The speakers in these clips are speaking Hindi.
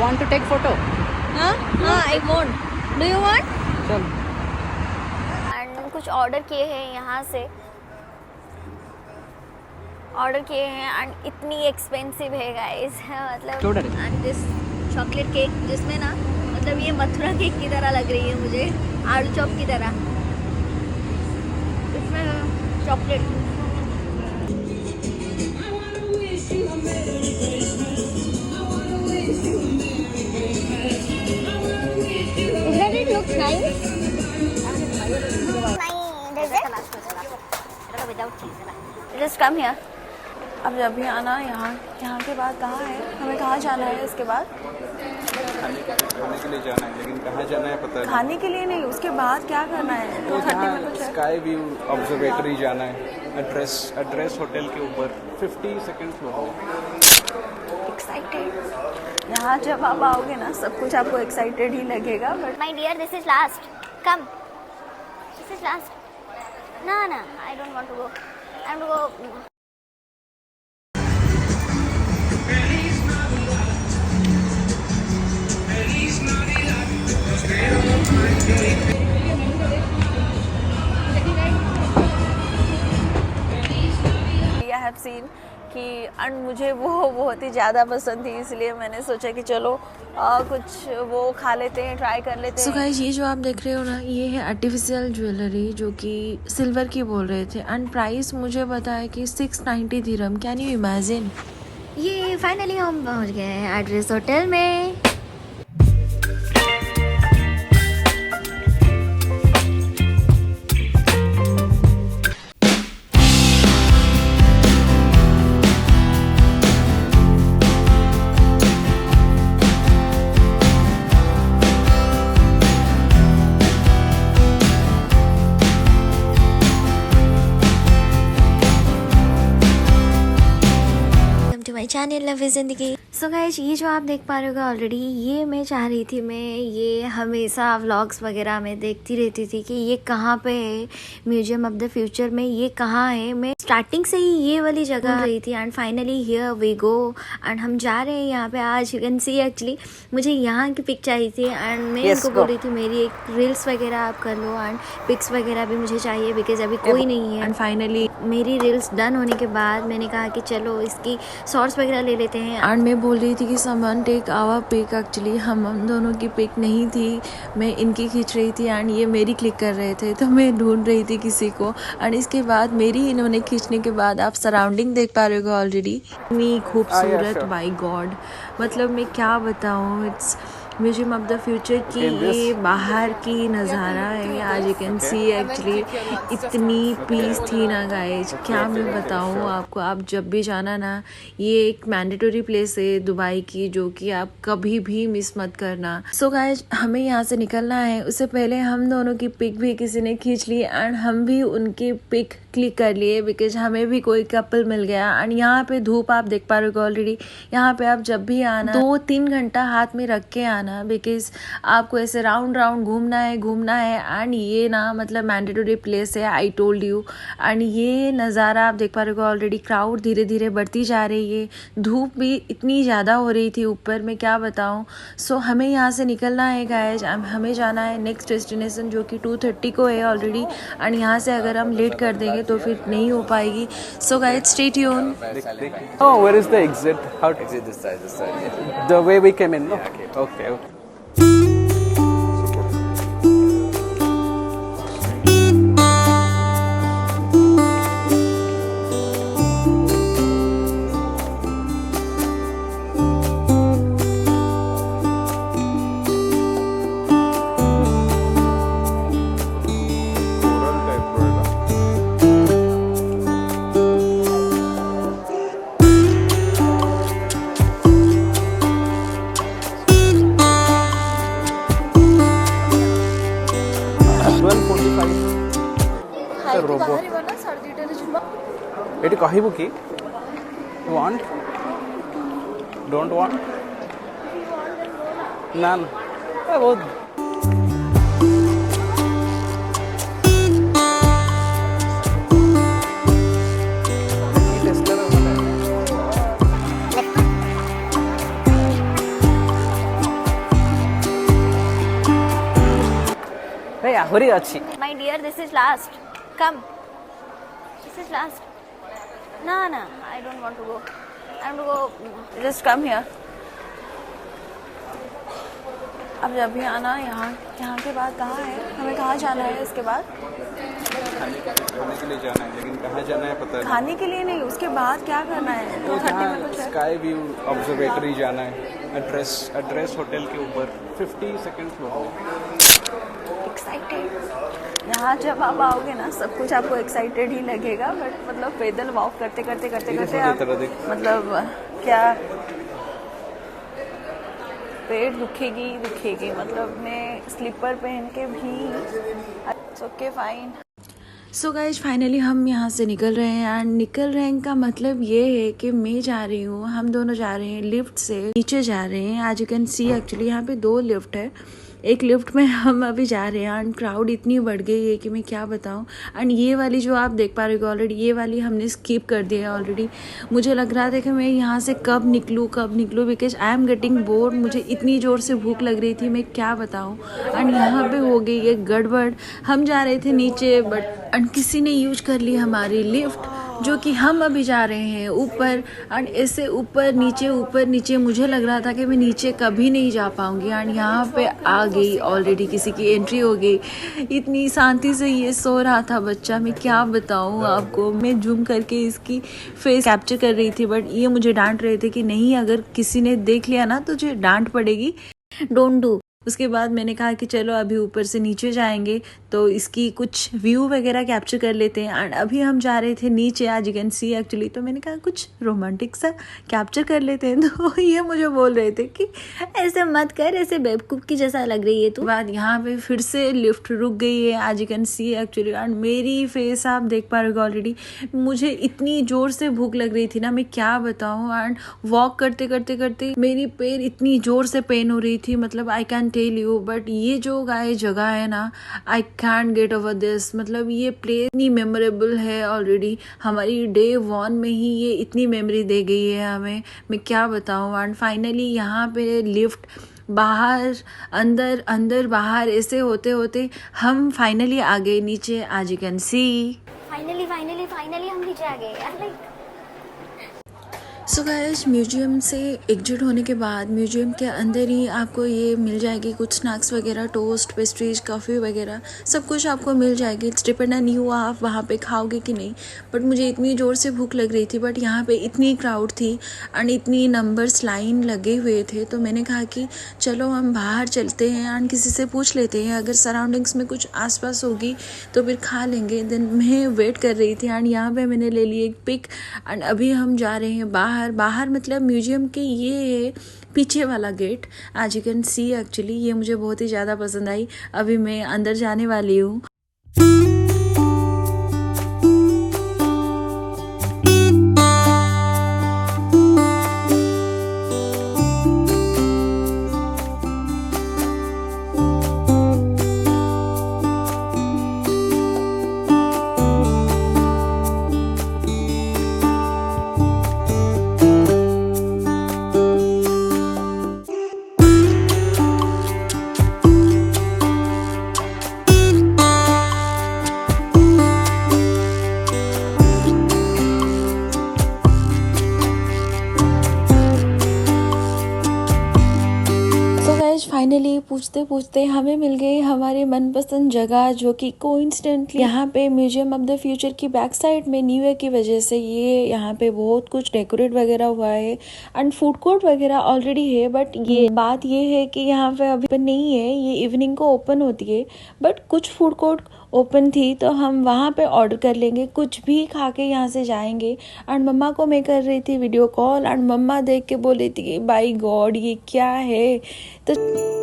want to take photo? हाँ हाँ I want. Do you want? चल. एंड कुछ ऑर्डर किए हैं यहाँ से, ऑर्डर किए हैं एंड इतनी एक्सपेंसिव है गाइस मतलब. एंड दिस चॉकलेट केक जिसमें ना मतलब ये मथुरा केक की तरह लग रही है मुझे, आलू चॉप की तरह. इसमें chocolate. Doesn't it look nice? Just come here. अब जब भी आना यहाँ के बाद कहाँ है, हमें कहाँ जाना है इसके बाद? खाने के लिए जाना है, लेकिन कहाँ जाना है पता नहीं. खाने के लिए नहीं, उसके बाद क्या करना है? 2:30 में कुछ है. स्काई व्यू ऑब्जर्वेटरी जाना है. एड्रेस होटल के ऊपर 52nd फ्लोर. एक्साइटेड. यहाँ जब आप आओगे ना सब कुछ आपको एक्साइटेड ही लगेगा. But my dear this is last. Come. This is last. ना I don't want to go. I want to go. I have seen कि एंड मुझे वो बहुत ही ज़्यादा पसंद थी, इसलिए मैंने सोचा कि चलो कुछ वो खा लेते हैं, ट्राई कर लेते हैं. सो गाइस ये जो आप देख रहे हो ना, ये है आर्टिफिशियल ज्वेलरी जो कि सिल्वर की बोल रहे थे एंड प्राइस मुझे पता है कि 690 दिरहम. Can you imagine. ये फाइनली हम पहुंच गए हैं एड्रेस होटल में. My channel love Zindagi. So guys ये जो आप देख पा रहे हो ऑलरेडी, ये मैं चाह रही थी, मैं ये हमेशा व्लॉग्स वगैरह में देखती रहती थी कि ये कहाँ पे है, म्यूजियम ऑफ द फ्यूचर में ये कहाँ है. मैं स्टार्टिंग से ही ये वाली जगह रही थी and finally here we go and हम जा रहे हैं यहाँ पे. आज यू कैन सी एक्चुअली मुझे यहाँ की पिक चाहिए थी एंड मैं इनको बोल रही थी मेरी एक रील्स वगैरह आप कर लो एंड पिक्स वगैरह भी मुझे चाहिए बिकॉज अभी कोई नहीं है. एंड फाइनली मेरी रील्स डन होने के बाद मैंने कहा कि चलो इसकी शॉर्ट्स वगैरह ले लेते हैं. एंड मैं बोल रही थी कि someone take our pic. Actually हम दोनों की पिक नहीं थी, मैं इनकी खींच रही थी एंड ये मेरी क्लिक कर रहे थे, तो मैं ढूंढ रही थी किसी को. एंड इसके बाद मेरी इन्होंने खींचने के बाद आप सराउंडिंग देख पा रहे हो ऑलरेडी. इतनी खूबसूरत, बाय गॉड, मतलब मैं क्या बताऊँ. It's museum of the future की ये बाहर की नज़ारा है. आज यू कैन सी एक्चुअली इतनी पीस थी ना गाइज, क्या मैं बताऊँ आपको. आप जब भी जाना ना, ये एक मैंडेटरी प्लेस है दुबई की जो कि आप कभी भी मिस मत करना. सो गाइज हमें यहाँ से निकलना है. उससे पहले हम दोनों की पिक भी किसी ने खींच ली एंड हम भी उनकी पिक क्लिक कर लिए बिकॉज हमें भी कोई कपल मिल गया. एंड यहाँ पे धूप आप देख पा रहे हो ऑलरेडी. यहाँ पे आप जब भी आना 2-3 घंटा हाथ में रख के आना बिकॉज आपको ऐसे राउंड घूमना है. एंड ये ना मतलब मैंडेटरी प्लेस है, आई टोल्ड यू. एंड ये नज़ारा आप देख पा रहे हो ऑलरेडी. क्राउड धीरे धीरे बढ़ती जा रही है, धूप भी इतनी ज़्यादा हो रही थी ऊपर, मैं क्या बताऊँ. सो हमें यहाँ से निकलना है गाइज. हमें जाना है नेक्स्ट डेस्टिनेशन जो कि 2:30 को है ऑलरेडी. एंड यहाँ से अगर हम लेट कर देंगे तो फिर नहीं हो पाएगी. So guys stay tune. Oh, where is the exit? How to Exit this side, yeah. the way we came in? No? Yeah, Okay. এটি কহিবু কি ওয়ান্ট ডোন্ট ওয়ান্ট না না বহুত ଆହୁରି ଅଛି। My dear, this is last. Come. This is last. No, I don't want to go. I want to go. Just come here. अब जब भी आना यहाँ के बाद कहाँ है, हमें कहाँ जाना है इसके बाद? खाने के लिए जाना है, लेकिन कहाँ जाना है पता नहीं। खाने के लिए नहीं, उसके बाद क्या करना है? 2:30 में कुछ है। स्काई व्यू ऑब्जर्वेटरी जाना है, एड्रेस होटल के ऊपर 50 सेकंड फ्लोर। एक्साइटेड। यहाँ जब आप आओगे ना सब कुछ आपको एक्साइटेड ही लगेगा, बट मतलब पैदल वॉक करते आप मतलब क्या पेट दुखेगी मतलब मैं स्लीपर पहन के भी okay fine. So guys finally हम यहाँ से निकल रहे हैं एंड निकल रहे हैं का मतलब ये है कि मैं जा रही हूँ, हम दोनों जा रहे हैं लिफ्ट से नीचे जा रहे हैं। आज यू कैन सी एक्चुअली यहाँ पे 2 लिफ्ट है, एक लिफ्ट में हम अभी जा रहे हैं एंड क्राउड इतनी बढ़ गई है कि मैं क्या बताऊँ। एंड ये वाली जो आप देख पा रहे हो ऑलरेडी, ये वाली हमने स्किप कर दिया है ऑलरेडी। मुझे लग रहा था कि मैं यहाँ से कब निकलूँ because I am getting bored. मुझे इतनी ज़ोर से भूख लग रही थी, मैं क्या बताऊँ। एंड यहाँ पे हो गई है गड़बड़, हम जा रहे थे नीचे एंड किसी ने यूज कर ली हमारी लिफ्ट, जो कि हम अभी जा रहे हैं ऊपर। एंड ऐसे ऊपर नीचे मुझे लग रहा था कि मैं नीचे कभी नहीं जा पाऊंगी। एंड यहाँ पे आ गई ऑलरेडी, किसी की एंट्री हो गई। इतनी शांति से ये सो रहा था बच्चा, मैं क्या बताऊँ आपको। मैं जूम करके इसकी फेस कैप्चर कर रही थी, बट ये मुझे डांट रहे थे कि नहीं, अगर किसी ने देख लिया ना तो तुझे डांट पड़ेगी, डोंट डू। उसके बाद मैंने कहा कि चलो अभी ऊपर से नीचे जाएंगे तो इसकी कुछ व्यू वगैरह कैप्चर कर लेते हैं। एंड अभी हम जा रहे थे नीचे, आज यू कैन सी एक्चुअली, तो मैंने कहा कुछ रोमांटिक सा कैप्चर कर लेते हैं। तो ये मुझे बोल रहे थे कि ऐसे मत कर, ऐसे बेवकूफ़ की जैसा लग रही है तू। बाद यहाँ पे फिर से लिफ्ट रुक गई है, आज you can see actually. And मेरी फेस आप देख पा रहे हो ऑलरेडी, मुझे इतनी ज़ोर से भूख लग रही थी ना, मैं क्या बताऊँ। एंड वॉक करते मेरी पैर इतनी ज़ोर से पेन हो रही थी, मतलब I can tell you. But ये जो जगह है ना, I can get over this. मतलब ये प्लेस इतनी मेमोरेबल है ऑलरेडी, हमारी डे 1 में ही ये इतनी मेमोरी दे गई है हमें, मैं क्या बताऊँ। एंड फाइनली यहाँ पे लिफ्ट बाहर अंदर बाहर ऐसे होते हम फाइनली आ गए नीचे, आज यू कैन सी। फाइनली हम नीचे आ गए यार। लाइक सो गाइस, म्यूजियम से एग्जिट होने के बाद म्यूजियम के अंदर ही आपको ये मिल जाएगी कुछ स्नैक्स वगैरह, टोस्ट, पेस्ट्रीज, कॉफ़ी वगैरह सब कुछ आपको मिल जाएगी। इट्स डिपेंड ऑन यू, आप वहाँ पे खाओगे कि नहीं। बट मुझे इतनी ज़ोर से भूख लग रही थी, बट यहाँ पे इतनी क्राउड थी एंड इतनी नंबर्स लाइन लगे हुए थे, तो मैंने कहा कि चलो हम बाहर चलते हैं एंड किसी से पूछ लेते हैं, अगर सराउंडिंग्स में कुछ आसपास होगी तो फिर खा लेंगे। देन मैं वेट कर रही थी एंड यहाँ पे मैंने ले ली एक पिक एंड अभी हम जा रहे हैं बाहर मतलब म्यूजियम के ये है पीछे वाला गेट, आज यू कैन सी एक्चुअली। ये मुझे बहुत ही ज़्यादा पसंद आई। अभी मैं अंदर जाने वाली हूँ। फाइनली पूछते हमें मिल गई हमारी मनपसंद जगह, जो कि कोइंसिडेंटली यहाँ पे म्यूजियम ऑफ द फ्यूचर की बैक साइड में न्यू ईयर की वजह से ये यहाँ पे बहुत कुछ डेकोरेट वगैरह हुआ है एंड फूड कोर्ट वगैरह ऑलरेडी है। बट ये बात ये है कि यहाँ पे अभी ओपन नहीं है, ये इवनिंग को ओपन होती है। बट कुछ फूड कोर्ट ओपन थी तो हम वहाँ पे ऑर्डर कर लेंगे, कुछ भी खा के यहाँ से जाएंगे। एंड मम्मा को मैं कर रही थी वीडियो कॉल एंड मम्मा देख के बोल रही थी कि बाय गॉड ये क्या है। तो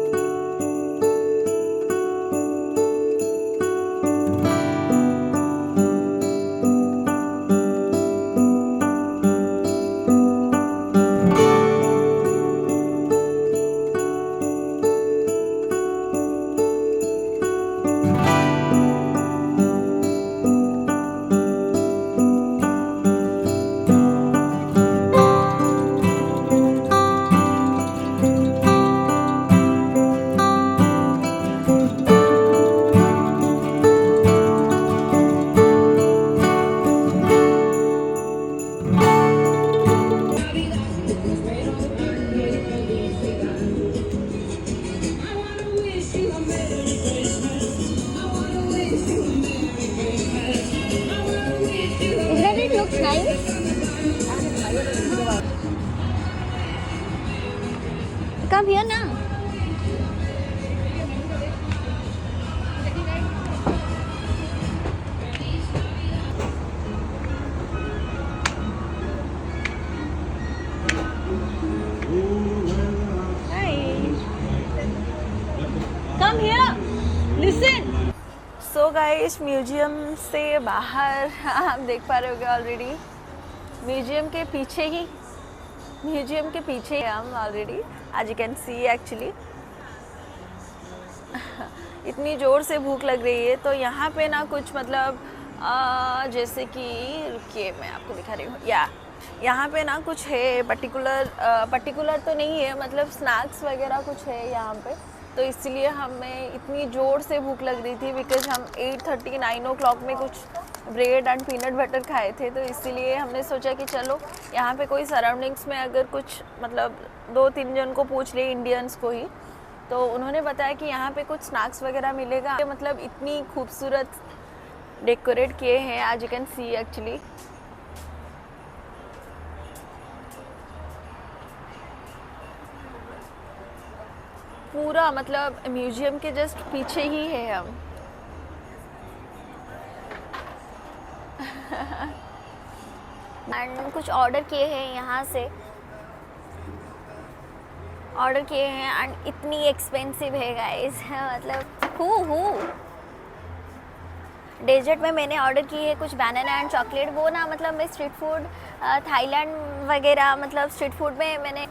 कम हियर ना। Come here, listen. So guys museum से बाहर आप देख पा रहे होगे ऑलरेडी म्यूजियम के पीछे हम ऑलरेडी आज यू कैन सी एक्चुअली इतनी ज़ोर से भूख लग रही है तो यहाँ पे ना कुछ मतलब जैसे कि रुकिए मैं आपको दिखा रही हूँ यहाँ पे ना कुछ है पर्टिकुलर तो नहीं है मतलब स्नैक्स वगैरह कुछ है यहाँ पे तो इसलिए हमें इतनी ज़ोर से भूख लग रही थी बिकॉज हम 8:30 9 o'clock में कुछ ब्रेड एंड पीनट बटर खाए थे तो इसीलिए हमने सोचा कि चलो यहाँ पे कोई सराउंडिंग्स में अगर कुछ मतलब 2-3 जन को पूछ ले इंडियंस को ही तो उन्होंने बताया कि यहाँ पे कुछ स्नैक्स वगैरह मिलेगा मतलब इतनी खूबसूरत डेकोरेट किए हैं आज यू कैन सी एक्चुअली पूरा मतलब म्यूजियम के जस्ट पीछे ही है हम एंड कुछ ऑर्डर किए हैं यहाँ से एंड इतनी एक्सपेंसिव है गाइस मतलब डेजर्ट में मैंने ऑर्डर की है कुछ बनाना एंड चॉकलेट वो ना मतलब मैं स्ट्रीट फूड थाईलैंड वगैरह मतलब स्ट्रीट फूड में मैंने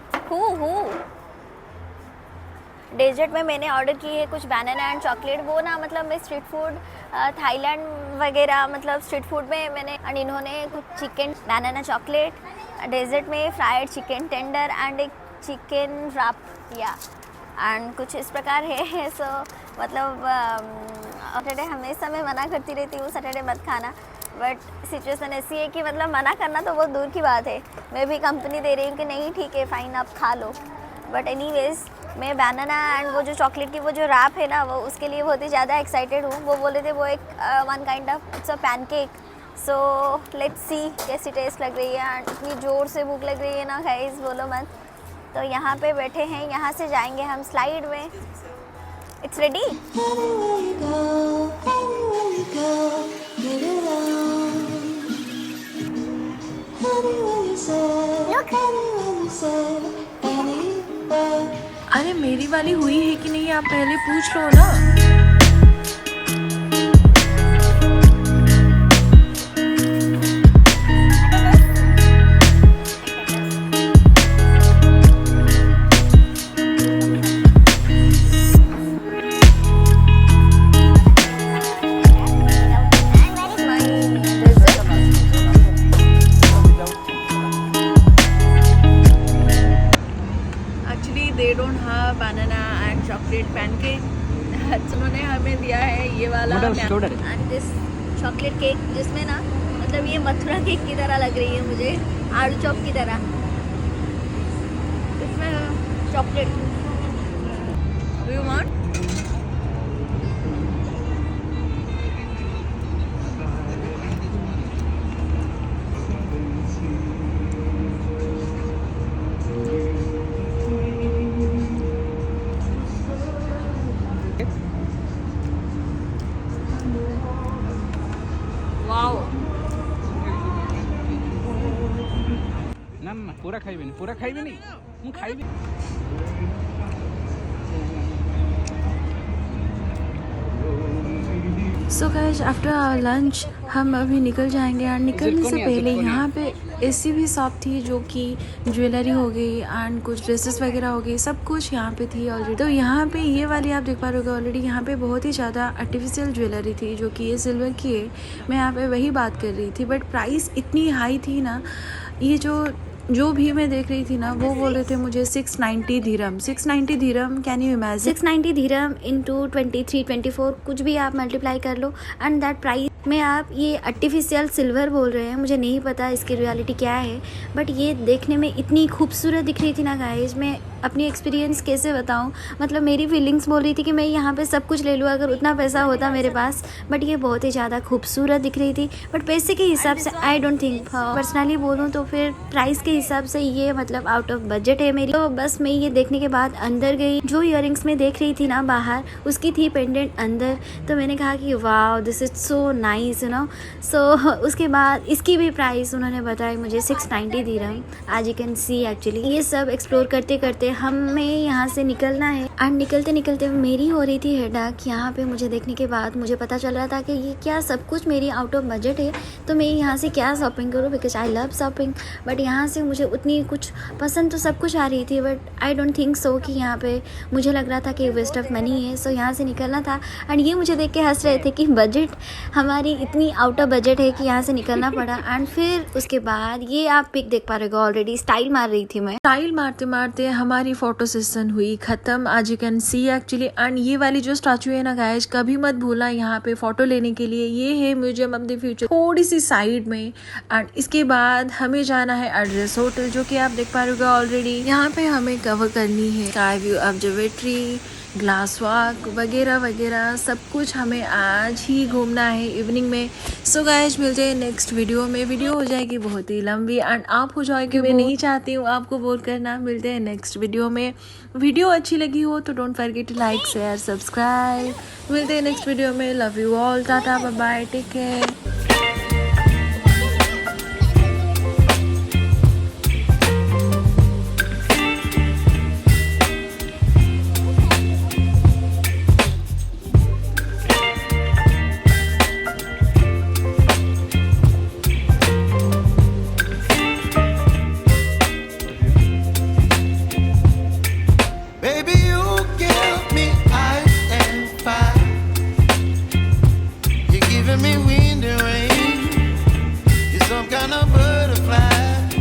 डेजर्ट में मैंने ऑर्डर की है कुछ बनाना एंड चॉकलेट वो ना मतलब मैं स्ट्रीट फूड थाईलैंड वगैरह मतलब स्ट्रीट फूड में मैंने एंड इन्होंने कुछ चिकन बनाना चॉकलेट डेजर्ट में फ्राइड चिकन टेंडर एंड एक चिकन रैप एंड कुछ इस प्रकार है सो मतलब सैटरडे हमेशा मैं मना करती रहती हूँ सैटरडे मत खाना बट सिचुएशन ऐसी है कि मतलब मना करना तो बहुत दूर की बात है मैं भी कंपनी दे रही हूँ कि नहीं ठीक है फ़ाइन आप खा लो बट एनीवेज मैं बनाना एंड वो जो चॉकलेट की वो जो रैप है ना वो उसके लिए बहुत ही ज़्यादा एक्साइटेड हूँ वो बोले थे वो एक one kind of it's a pancake so let's see कैसी टेस्ट लग रही है एंड इतनी ज़ोर से भूख लग रही है ना गाइस बोलो मत तो यहाँ पे बैठे हैं यहाँ से जाएंगे हम स्लाइड में इट्स रेडी अरे मेरी वाली हुई है कि नहीं आप पहले पूछ लो ना they don't have banana and chocolate pancake उन्होंने हमें दिया है ये वाला एंड दिस चॉकलेट केक जिसमें ना मतलब ये मथुरा केक की तरह लग रही है मुझे आलू चॉप की तरह इसमें चॉकलेट डू यू वांट ना पूरा खाइबे नहीं हम खाइबे so guys after our lunch हम अभी निकल जाएंगे एंड निकलने से पहले यहाँ पे ऐसी भी शॉप थी जो कि ज्वेलरी हो गई एंड कुछ ड्रेसेस वगैरह हो गई सब कुछ यहाँ पे थी ऑलरेडी तो यहाँ पे ये वाली आप देख पा रहे हो ऑलरेडी यहाँ पे बहुत ही ज़्यादा आर्टिफिशियल ज्वेलरी थी जो कि ये सिल्वर की है मैं यहाँ पे वही बात कर रही थी बट प्राइस इतनी हाई थी ना ये जो भी मैं देख रही थी ना वो बोल रहे थे मुझे 690 धीरम कैन यू इमेजिन 690 धीरम इंटू 23-24 कुछ भी आप मल्टीप्लाई कर लो एंड दैट प्राइस में आप ये आर्टिफिशियल सिल्वर बोल रहे हैं मुझे नहीं पता इसकी रियलिटी क्या है बट ये देखने में इतनी खूबसूरत दिख रही थी ना गाइस मैं अपनी एक्सपीरियंस कैसे बताऊँ, मतलब मेरी फीलिंग्स बोल रही थी कि मैं यहाँ पे सब कुछ ले लूँ अगर उतना पैसा होता मेरे पास। बट ये बहुत ही ज़्यादा खूबसूरत दिख रही थी, बट पैसे के हिसाब से आई डोंट थिंक, पर्सनली बोलूँ तो फिर प्राइस के हिसाब से ये मतलब आउट ऑफ बजट है मेरी। तो बस मैं ये देखने के बाद अंदर गई, जो इयररिंग्स में देख रही थी ना बाहर, उसकी थी पेंडेंट अंदर। तो मैंने कहा कि wow this is so nice you know. So उसके बाद इसकी भी प्राइस उन्होंने बताई मुझे 690 दिरहम। आज यू कैन सी एक्चुअली ये सब एक्सप्लोर करते करते हमें यहाँ से निकलना है। एंड निकलते निकलते मेरी हो रही थी हेडेक। यहाँ पे मुझे देखने के बाद मुझे पता चल रहा था कि ये क्या सब कुछ मेरी आउट ऑफ बजट है, तो मैं यहाँ से क्या शॉपिंग करूँ, because I love shopping. But यहाँ से मुझे उतनी कुछ पसंद तो सब कुछ आ रही थी, but I don't think so कि यहाँ पे मुझे लग रहा था कि वेस्ट ऑफ मनी है। सो यहाँ से निकलना था। एंड ये मुझे देख के हंस रहे थे कि बजट हमारी इतनी आउट ऑफ बजट है कि यहाँ से निकलना पड़ा। एंड फिर उसके बाद ये आप पिक देख पा रहे हो, ऑलरेडी स्टाइल मार रही थी मैं। स्टाइल मारते मारते हमारी फोटो सेशन हुई खत्म, आज you can see actually. And ये वाली जो स्टैचू है ना गाइस, कभी मत भूलना यहाँ पे फोटो लेने के लिए। ये है म्यूजियम ऑफ द फ्यूचर, थोड़ी सी साइड में। एंड इसके बाद हमें जाना है एड्रेस होटल, जो कि आप देख पा रहे हो ऑलरेडी। यहाँ पे हमें कवर करनी है sky view observatory, glass walk वगैरह वगैरह सब कुछ हमें आज ही घूमना है इवनिंग में। सो गाइस मिलते हैं नेक्स्ट वीडियो में। वीडियो हो जाएगी बहुत ही लंबी एंड आप हो जाओगे, मैं नहीं चाहती हूँ आपको बोर करना। मिलते हैं नेक्स्ट वीडियो में। वीडियो अच्छी लगी हो तो don't forget to like share subscribe. मिलते हैं नेक्स्ट वीडियो में। Love you all, tata bye bye, take care.